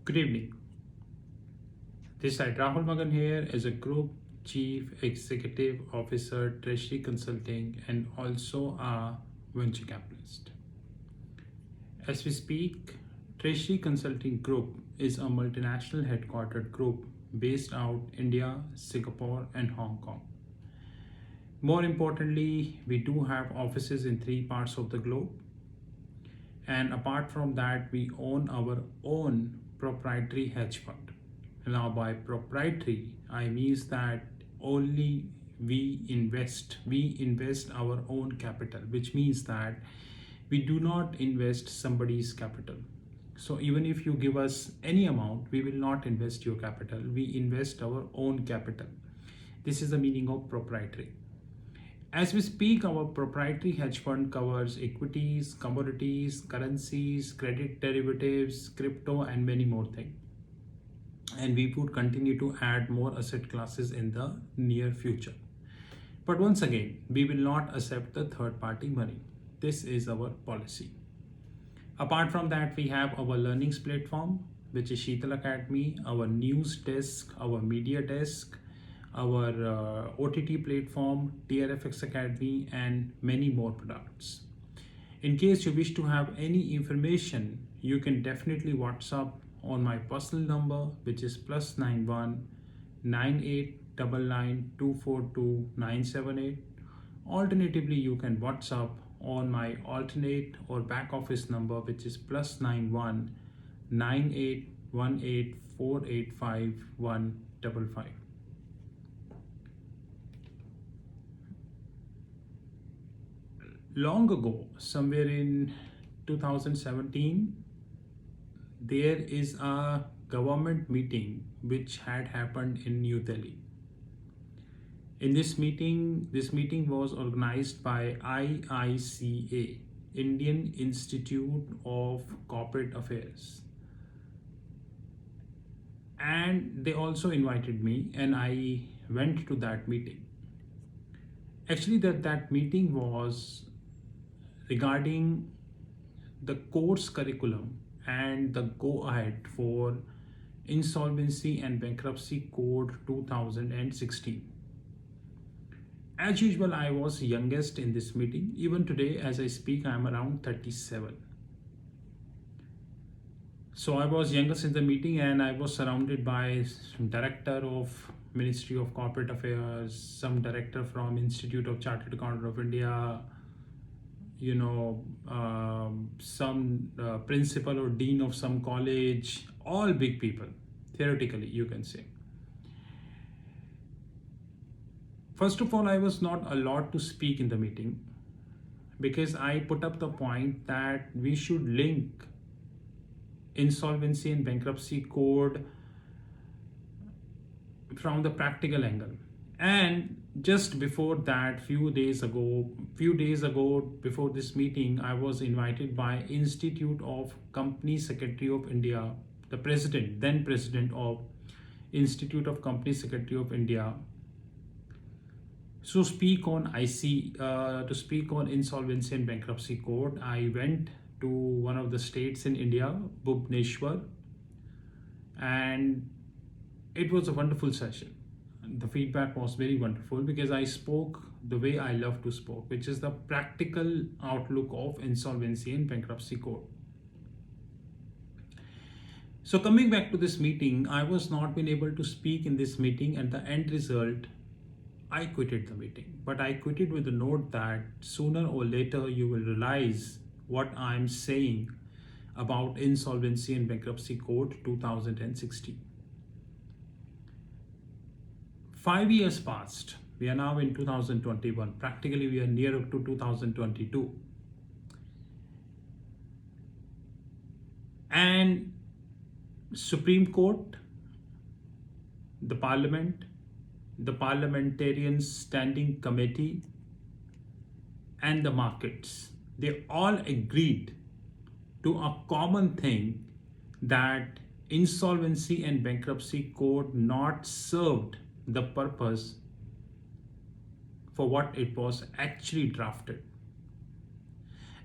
Good evening. This side Rahul Magan here as a Group Chief Executive Officer, Treasury Consulting, and also a venture capitalist. As we speak, Treasury Consulting Group is a multinational headquartered group based out India, Singapore, and Hong Kong. More importantly, we do have offices in three parts of the globe. And apart from that, we own our own proprietary hedge fund. Now, by proprietary, I means that only we invest our own capital, which means that we do not invest somebody's capital. So even if you give us any amount, we will not invest your capital. We invest our own capital. This is the meaning of proprietary. As we speak, our proprietary hedge fund covers equities, commodities, currencies, credit derivatives, crypto, and many more things. And we would continue to add more asset classes in the near future. But once again, we will not accept the third party money. This is our policy. Apart from that, we have our learnings platform, which is Sheetal Academy, our news desk, our media desk, our OTT platform, TRFX Academy, and many more products. In case you wish to have any information, you can definitely WhatsApp on my personal number, which is +91 9899 242 978. Alternatively, you can WhatsApp on my alternate or back office number, which is +91 9818 485 155. Long ago, somewhere in 2017, there is a government meeting which had happened in New Delhi. In this meeting was organized by IICA, Indian Institute of Corporate Affairs. And they also invited me, and I went to that meeting. Actually, that meeting was regarding the course curriculum and the go ahead for Insolvency and Bankruptcy Code 2016. As usual, I was youngest in this meeting. Even today, as I speak, I am around 37. So I was youngest in the meeting, and I was surrounded by some director of Ministry of Corporate Affairs, some director from Institute of Chartered Accountant of India, some principal or dean of some college, all big people, theoretically, you can say. First of all, I was not allowed to speak in the meeting because I put up the point that we should link Insolvency and Bankruptcy Code from the practical angle. And just before that, few days ago before this meeting, I was invited by Institute of Company Secretary of India, the then president of Institute of Company Secretary of India, to speak on Insolvency and Bankruptcy Code. I went to one of the states in India, Bhubaneswar, and it was a wonderful session. The feedback was very wonderful because I spoke the way I love to speak, which is the practical outlook of Insolvency and Bankruptcy Code. So coming back to this meeting, I was not been able to speak in this meeting, and the end result, I quitted the meeting. But I quitted with the note that sooner or later you will realize what I'm saying about Insolvency and Bankruptcy Code 2016. 5 years passed. We are now in 2021. Practically, we are near up to 2022. And Supreme Court, the Parliament, the Parliamentarian Standing Committee, and the markets, they all agreed to a common thing, that Insolvency and Bankruptcy Code not served the purpose for what it was actually drafted.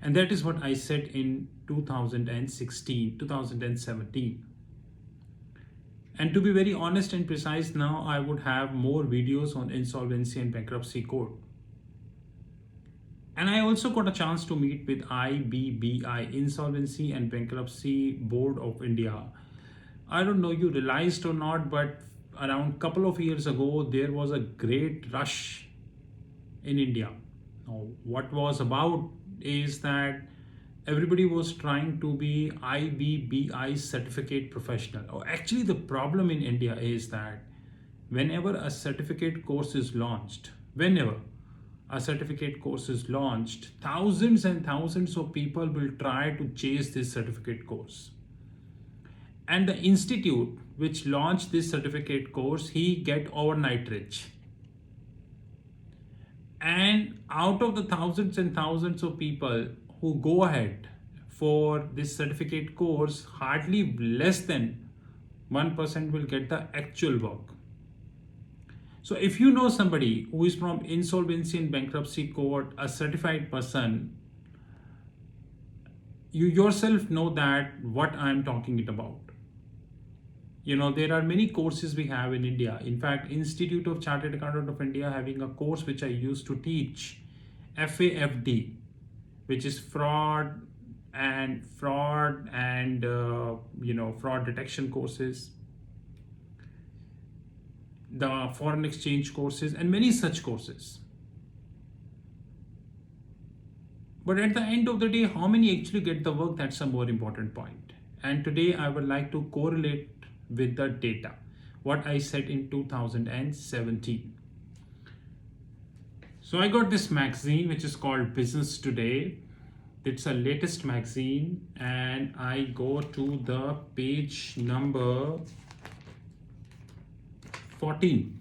And that is what I said in 2017. And to be very honest and precise, now I would have more videos on insolvency and bankruptcy code. And I also got a chance to meet with IBBI, Insolvency and Bankruptcy Board of India. I don't know you realized or not, but around a couple of years ago, there was a great rush in India. Now, what was about is that everybody was trying to be IBBI certificate professional. Oh, actually, the problem in India is that whenever a certificate course is launched, whenever a certificate course is launched, thousands and thousands of people will try to chase this certificate course. And the institute which launched this certificate course, he get overnight rich. And out of the thousands and thousands of people who go ahead for this certificate course, hardly less than 1% will get the actual work. So if you know somebody who is from insolvency and bankruptcy court, a certified person, you yourself know that what I'm talking about. You know, there are many courses we have in India. In fact, Institute of Chartered Accountant of India having a course which I used to teach, FAFD, which is fraud and fraud detection courses, the foreign exchange courses, and many such courses. But at the end of the day, how many actually get the work? That's a more important point. And today I would like to correlate with the data, what I said in 2017. So I got this magazine which is called Business Today. It's a latest magazine, and I go to the page number 14.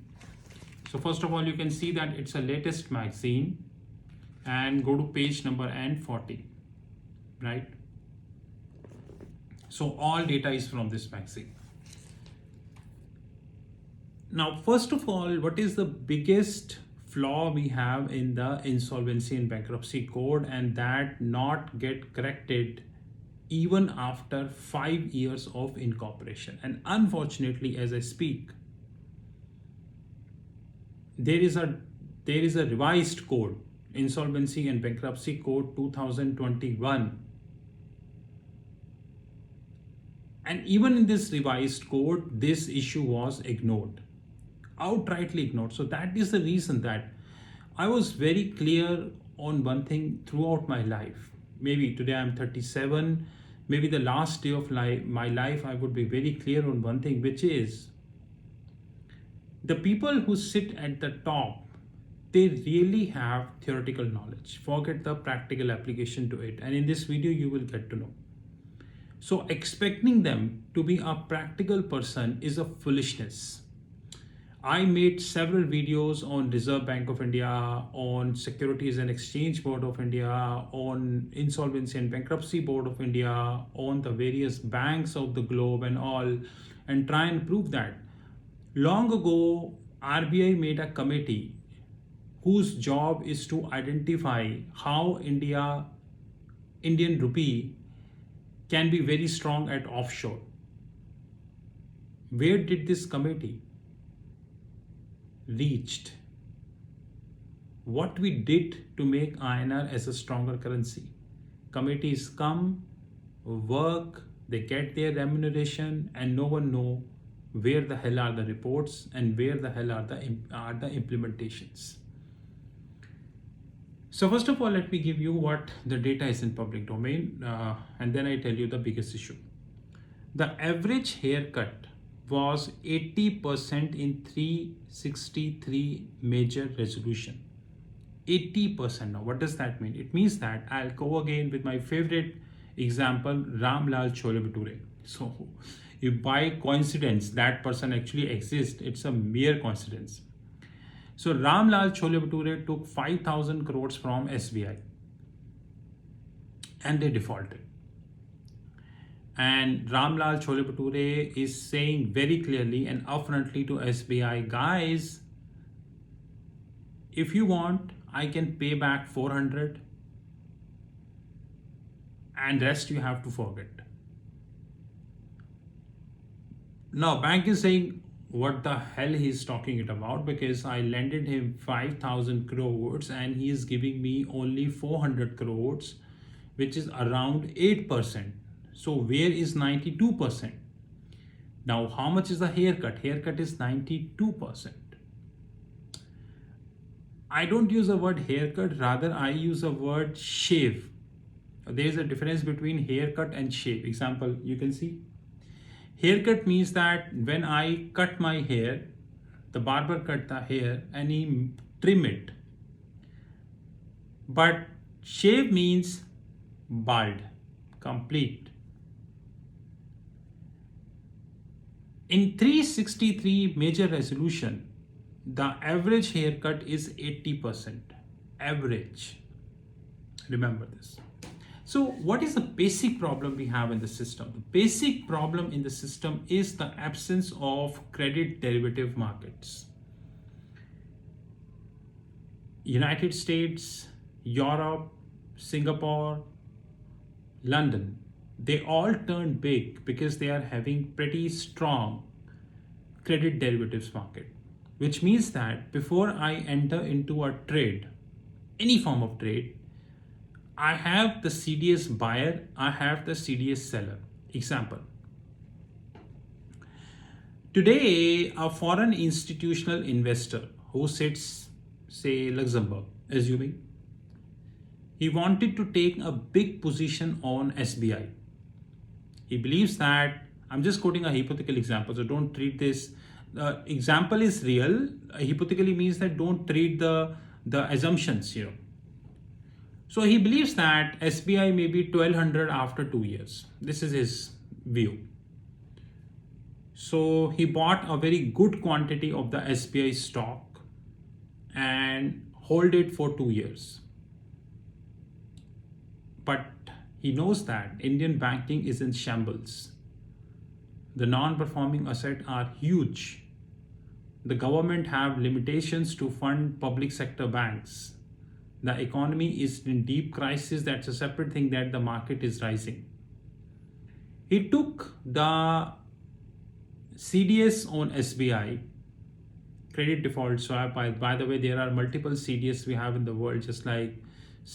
So first of all, you can see that it's a latest magazine, and go to page number 14, right? So all data is from this magazine. Now, first of all, what is the biggest flaw we have in the insolvency and bankruptcy code, and that not get corrected even after 5 years of incorporation? And unfortunately, as I speak, there is a revised code, Insolvency and Bankruptcy Code 2021. And even in this revised code, this issue was ignored, outrightly ignored. So that is the reason that I was very clear on one thing throughout my life. Maybe today I'm 37, maybe the last day of my life, I would be very clear on one thing, which is the people who sit at the top, they really have theoretical knowledge. Forget the practical application to it. And in this video, you will get to know. So expecting them to be a practical person is a foolishness. I made several videos on Reserve Bank of India, on Securities and Exchange Board of India, on Insolvency and Bankruptcy Board of India, on the various banks of the globe and all, and try and prove that. Long ago, RBI made a committee whose job is to identify how Indian rupee can be very strong at offshore. Where did this committee reached? What we did to make INR as a stronger currency? Committees come, work, they get their remuneration, and no one know where the hell are the reports and where the hell are the implementations. So first of all, let me give you what the data is in public domain, and then I tell you the biggest issue. The average haircut was 80% in 363 major resolution. 80%. Now, what does that mean? It means that I'll go again with my favorite example, Ramlal Chole Bhature. So if by coincidence that person actually exists, it's a mere coincidence. So Ramlal Chole Bhature took 5,000 crores from SBI and they defaulted. And Ramlal Chole Bhature is saying very clearly and upfrontly to SBI, guys, if you want, I can pay back 400 and rest you have to forget. Now bank is saying what the hell he's talking it about, because I lended him 5,000 crores and he is giving me only 400 crores, which is around 8%. So where is 92%? Now how much is the haircut? Haircut is 92%. I don't use the word haircut, rather I use the word shave. There is a difference between haircut and shave. Example, you can see. Haircut means that when I cut my hair, the barber cut the hair and he trim it. But shave means bald, complete. In 363 major resolution, the average haircut is 80%. Average. Remember this. So what is the basic problem we have in the system? The basic problem in the system is the absence of credit derivative markets. United States, Europe, Singapore, London, they all turned big because they are having pretty strong credit derivatives market, which means that before I enter into a trade, any form of trade, I have the CDS buyer, I have the CDS seller. Example. Today, a foreign institutional investor who sits, say, Luxembourg, assuming, he wanted to take a big position on SBI. He believes that, I'm just quoting a hypothetical example, so don't treat this, the example is real, hypothetically means that don't treat the assumptions, So he believes that SBI may be 1200 after 2 years. This is his view. So he bought a very good quantity of the SBI stock and hold it for 2 years. But he knows that Indian banking is in shambles. The non-performing assets are huge. The government have limitations to fund public sector banks. The economy is in deep crisis. That's a separate thing that the market is rising. He took the CDS on SBI, credit default swap. By the way, there are multiple CDS we have in the world, just like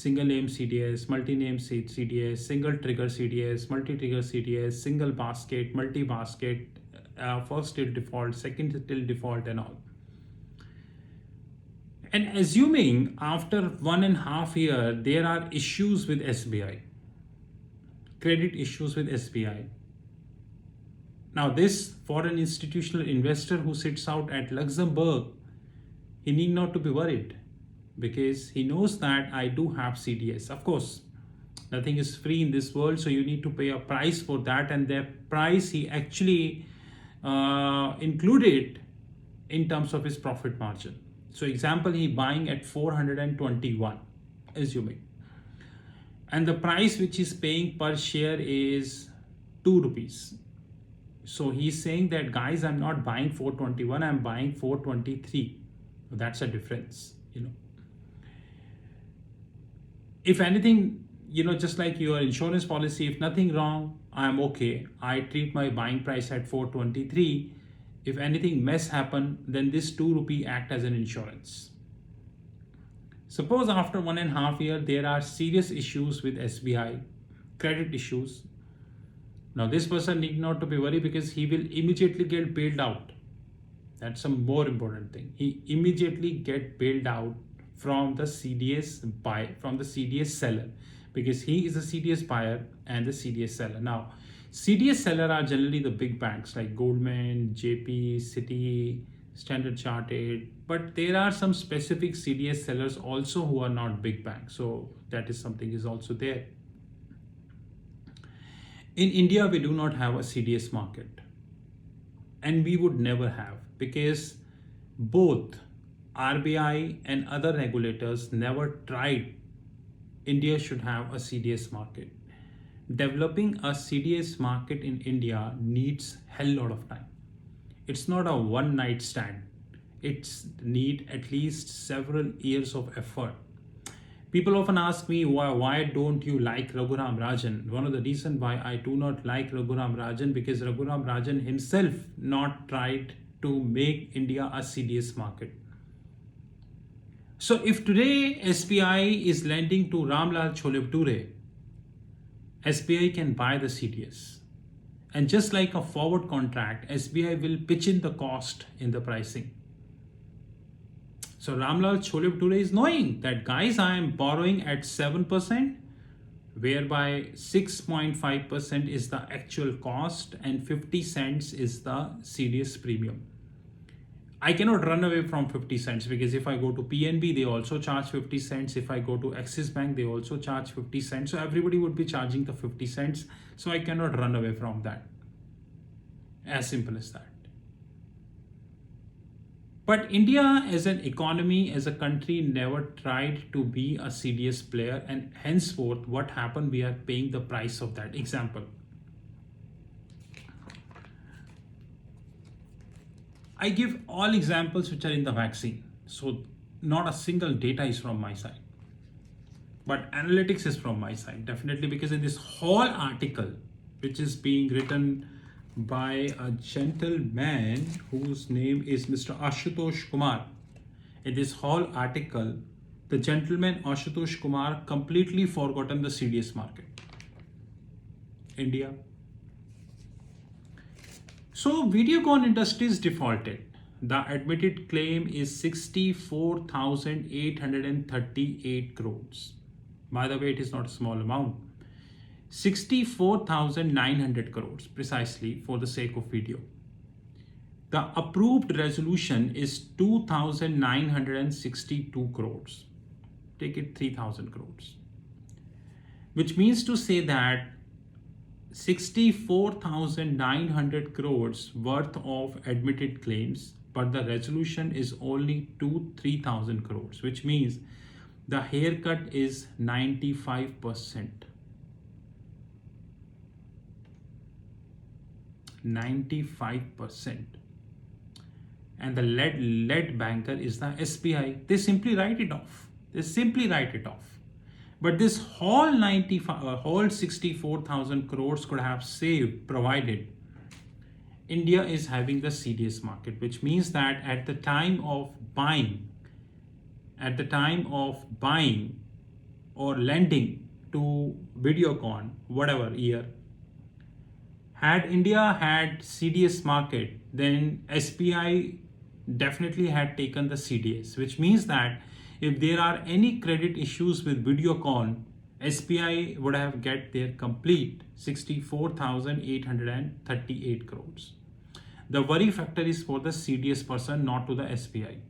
single name CDS, multi-name CDS, single trigger CDS, multi-trigger CDS, single basket, multi-basket, first till default, second till default and all. And assuming after 1.5 years, there are issues with SBI, credit issues with SBI. Now this foreign institutional investor who sits out at Luxembourg, he need not to be worried because he knows that I do have CDS. Of course, nothing is free in this world, so you need to pay a price for that, and that price he actually included in terms of his profit margin. So example, he buying at 421, assuming. And the price which he's paying per share is 2 rupees. So he's saying that, guys, I'm not buying 421, I'm buying 423. That's a difference, If anything, just like your insurance policy, if nothing wrong, I'm okay. I treat my buying price at 423. If anything mess happen, then this 2 rupee act as an insurance. Suppose after 1.5 years, there are serious issues with SBI, credit issues. Now this person need not to be worried because he will immediately get bailed out. That's a more important thing. He immediately get bailed out from the CDS buyer, from the CDS seller, because he is the CDS buyer and the CDS seller. Now, CDS seller are generally the big banks like Goldman, JP, Citi, Standard Chartered, but there are some specific CDS sellers also who are not big banks. So that is something is also there. In India, we do not have a CDS market, and we would never have, because both RBI and other regulators never tried India should have a CDS market. Developing a CDS market in India needs hell lot of time. It's not a one night stand. It's need at least several years of effort. People often ask me why don't you like Raghuram Rajan? One of the reasons why I do not like Raghuram Rajan, because Raghuram Rajan himself not tried to make India a CDS market. So if today SBI is lending to Ramlal Cholebture, SBI can buy the CDS. And just like a forward contract, SBI will pitch in the cost in the pricing. So Ramlal Cholebture is knowing that, guys, I am borrowing at 7%, whereby 6.5% is the actual cost and 50 cents is the CDS premium. I cannot run away from 50 cents, because if I go to PNB, they also charge 50 cents. If I go to Axis Bank, they also charge 50 cents. So everybody would be charging the 50 cents. So I cannot run away from that. As simple as that. But India as an economy, as a country, never tried to be a CDS player, and henceforth what happened, we are paying the price of that. Example, I give all examples which are in the vaccine, so not a single data is from my side, but analytics is from my side, definitely, because in this whole article, which is being written by a gentleman whose name is Mr. Ashutosh Kumar. In this whole article, the gentleman Ashutosh Kumar completely forgotten the CDS market. India. So Videocon Industries defaulted. The admitted claim is 64,838 crores. By the way, it is not a small amount. 64,900 crores precisely, for the sake of video. The approved resolution is 2,962 crores. Take it 3,000 crores. Which means to say that 64,900 crores worth of admitted claims, but the resolution is only 3,000 crores, which means the haircut is 95%. 95%. And the lead banker is the SBI. They simply write it off. But this whole 64,000 crores could have saved, provided India is having the CDS market, which means that at the time of buying or lending to Videocon, whatever year, had India had CDS market, then SBI definitely had taken the CDS, which means that if there are any credit issues with Videocon, SBI would have get their complete 64,838 crores. The worry factor is for the CDS person, not to the SBI.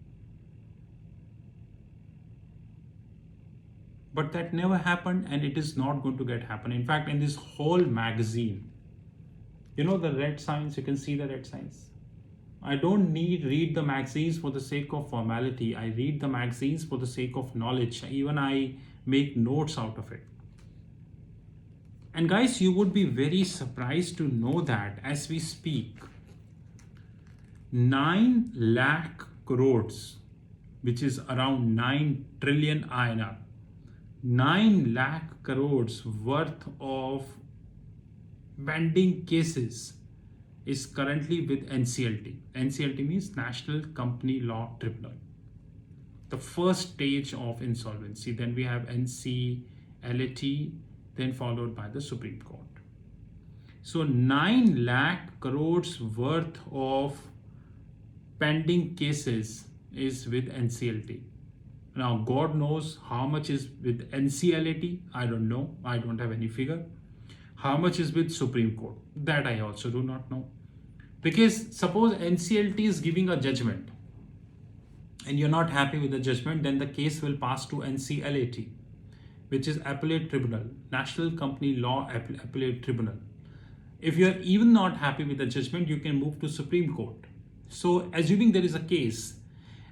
But that never happened, and it is not going to get happen. In fact, in this whole magazine, you know the red signs, you can see the red signs. I don't read the magazines for the sake of formality. I read the magazines for the sake of knowledge. Even I make notes out of it. And guys, you would be very surprised to know that as we speak, 9 lakh crores, which is around 9 trillion INR, 9 lakh crores worth of pending cases is currently with NCLT. NCLT means National Company Law Tribunal. The first stage of insolvency. Then we have NCLAT, then followed by the Supreme Court. So 9 lakh crores worth of pending cases is with NCLT. Now, God knows how much is with NCLAT. I don't know. I don't have any figure. How much is with Supreme Court? That I also do not know. Because suppose NCLT is giving a judgment and you're not happy with the judgment, then the case will pass to NCLAT, which is Appellate Tribunal, National Company Law Appellate Tribunal. If you're even not happy with the judgment, you can move to Supreme Court. So assuming there is a case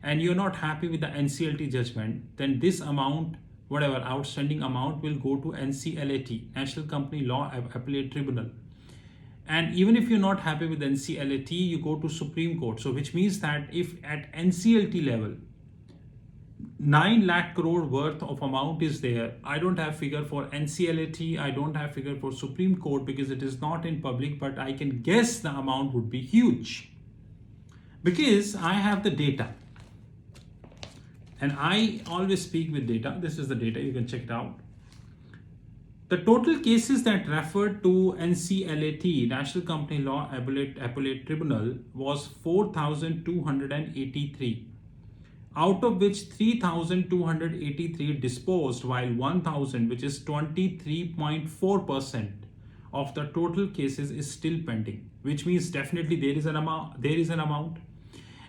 and you're not happy with the NCLT judgment, then this amount, whatever outstanding amount, will go to NCLAT, National Company Law Appellate Tribunal. And even if you're not happy with NCLAT, you go to Supreme Court. So which means that if at NCLT level, 9 lakh crore worth of amount is there. I don't have figure for NCLAT. I don't have figure for Supreme Court because it is not in public, but I can guess the amount would be huge because I have the data. And I always speak with data. This is the data, you can check it out. The total cases that referred to NCLAT, National Company Law Appellate Tribunal, was 4,283, out of which 3,283 disposed, while 1,000, which is 23.4% of the total cases, is still pending, which means definitely there is an amount.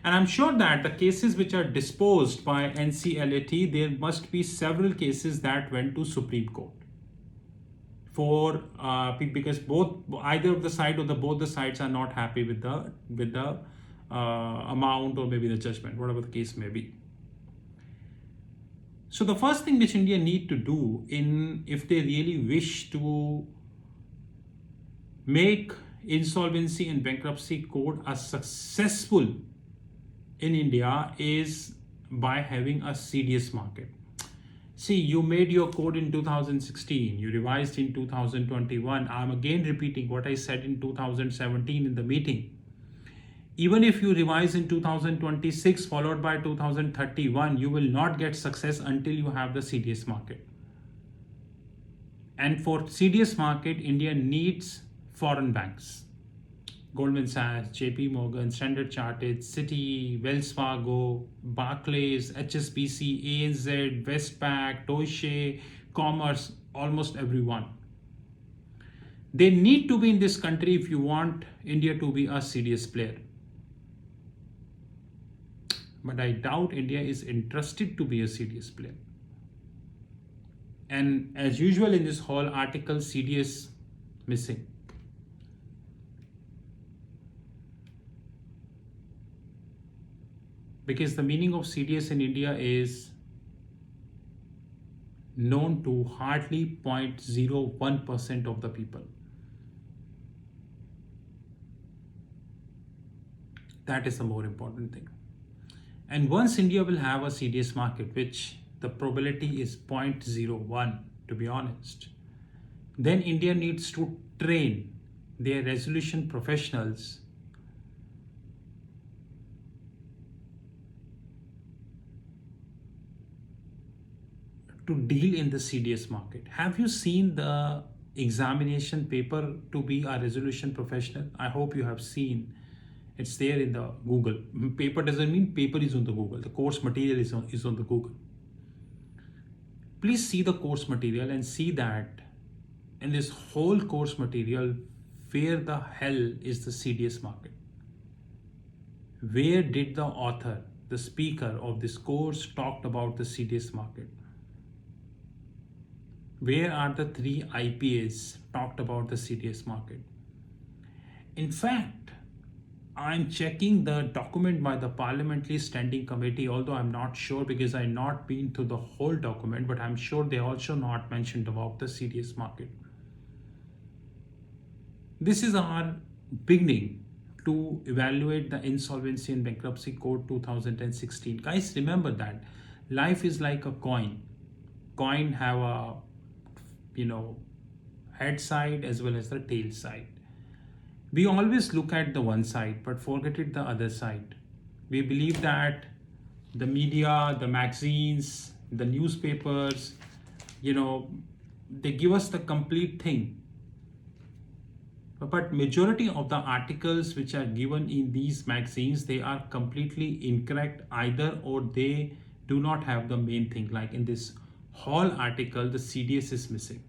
And I'm sure that the cases which are disposed by NCLAT, there must be several cases that went to Supreme Court because either of the side or both the sides are not happy with the amount or maybe the judgment, whatever the case may be. So the first thing which India need to do if they really wish to make insolvency and bankruptcy code a successful in India is by having a CDS market. See, you made your code in 2016, you revised in 2021. I'm again repeating what I said in 2017 in the meeting. Even if you revise in 2026 followed by 2031, you will not get success until you have the CDS market. And for CDS market, India needs foreign banks. Goldman Sachs, JP Morgan, Standard Chartered, Citi, Wells Fargo, Barclays, HSBC, ANZ, Westpac, Deutsche, Commerce, almost everyone. They need to be in this country if you want India to be a CDS player. But I doubt India is interested to be a CDS player. And as usual in this whole article, CDS missing. Because the meaning of CDS in India is known to hardly 0.01% of the people. That is the more important thing. And once India will have a CDS market, which the probability is 0.01, to be honest, then India needs to train their resolution professionals to deal in the CDS market. Have you seen the examination paper to be a resolution professional? I hope you have seen. It's there in the Google. Paper doesn't mean paper is on the Google. The course material is on the Google. Please see the course material and see that in this whole course material, where the hell is the CDS market? Where did the author, the speaker of this course, talked about the CDS market? Where are the 3 IPAs talked about the CDS market? In fact, I'm checking the document by the Parliamentary Standing Committee, although I'm not sure because I've not been through the whole document, but I'm sure they also not mentioned about the CDS market. This is our beginning to evaluate the Insolvency and Bankruptcy Code 2016. Guys, remember that life is like a coin. Coin have a head side as well as the tail side. We always look at the one side but forget it the other side. We believe that the media, the magazines, the newspapers, they give us the complete thing. But majority of the articles which are given in these magazines, they are completely incorrect either, or they do not have the main thing. Like in this whole article, the CDS is missing.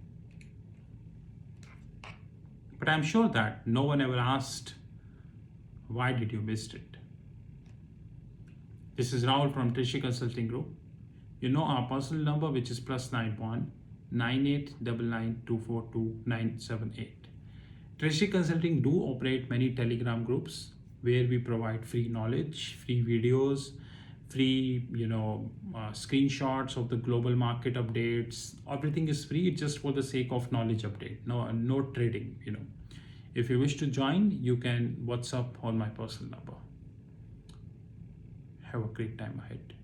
But I'm sure that no one ever asked, why did you miss it? This is Rahul from Trishik Consulting Group. You know our personal number, which is +91 9899242978. Trishik Consulting do operate many Telegram groups where we provide free knowledge, free videos, free screenshots of the global market updates. Everything is free. It's just for the sake of knowledge update. No trading. If you wish to join, you can WhatsApp on my personal number. Have a great time ahead.